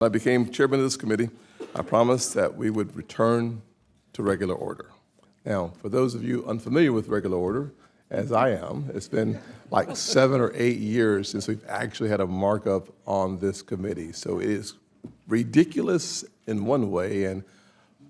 When I became chairman of this committee, I promised that we would return to regular order. Now, for those of you unfamiliar with regular order, as I am, it's been like 7 or 8 years since we've actually had a markup on this committee. So it is ridiculous in one way and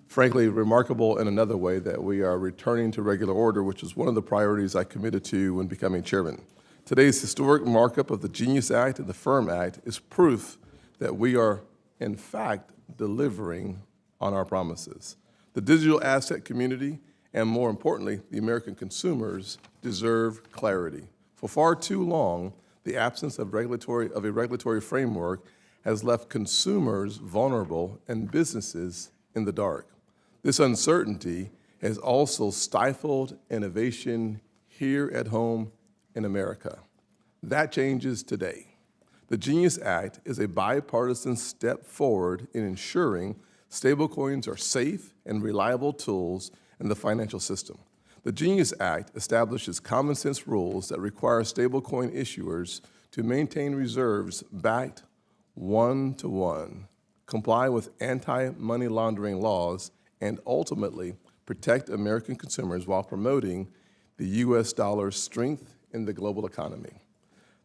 frankly remarkable in another way that we are returning to regular order, which is one of the priorities I committed to when becoming chairman. Today's historic markup of the Genius Act and the Firm Act is proof that we are, in fact, delivering on our promises. The digital asset community, and more importantly, the American consumers, deserve clarity. For far too long, the absence of a regulatory framework has left consumers vulnerable and businesses in the dark. This uncertainty has also stifled innovation here at home in America. That changes today. The Genius Act is a bipartisan step forward in ensuring stablecoins are safe and reliable tools in the financial system. The Genius Act establishes common sense rules that require stablecoin issuers to maintain reserves backed one-to-one, comply with anti-money laundering laws, and ultimately protect American consumers while promoting the U.S. dollar's strength in the global economy.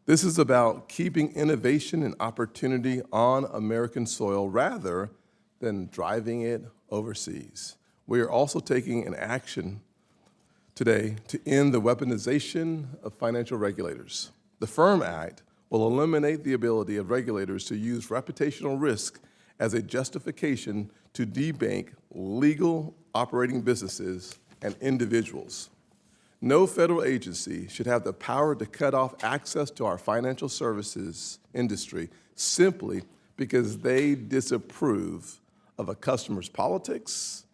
This is about keeping innovation and opportunity on American soil rather than driving it overseas. We are also taking an action today to end the weaponization of financial regulators. The Firm Act will eliminate the ability of regulators to use reputational risk as a justification to debank legal operating businesses and individuals. No federal agency should have the power to cut off access to our financial services industry simply because they disapprove of a customer's politics,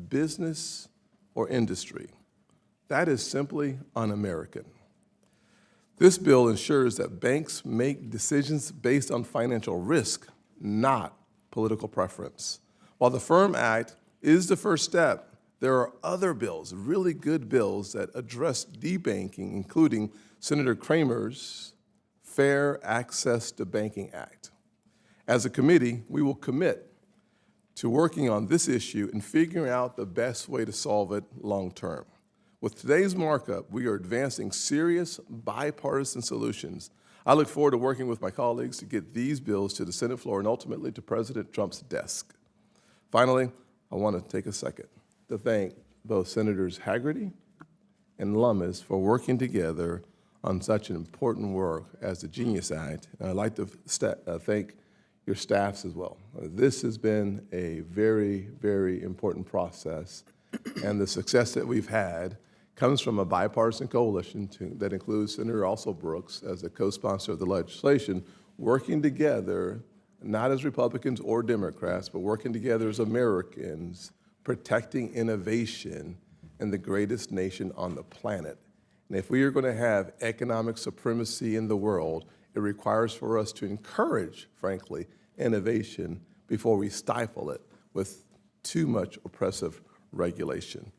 business, or industry. That is simply un-American. This bill ensures that banks make decisions based on financial risk, not political preference. While the Firm Act is the first step, there are other bills, really good bills, that address debanking, including Senator Kramer's Fair Access to Banking Act. As a committee, we will commit to working on this issue and figuring out the best way to solve it long term. With today's markup, we are advancing serious bipartisan solutions. I look forward to working with my colleagues to get these bills to the Senate floor and ultimately to President Trump's desk. Finally, I want to take a second to thank both Senators Hagerty and Lummis for working together on such an important work as the Genius Act. And I'd like to thank your staffs as well. This has been a very, very important process, and the success that we've had comes from a bipartisan coalition that includes Senator also Brooks as a co-sponsor of the legislation, working together, not as Republicans or Democrats, but working together as Americans, protecting innovation in the greatest nation on the planet. And if we are going to have economic supremacy in the world, it requires for us to encourage, frankly, innovation before we stifle it with too much oppressive regulation.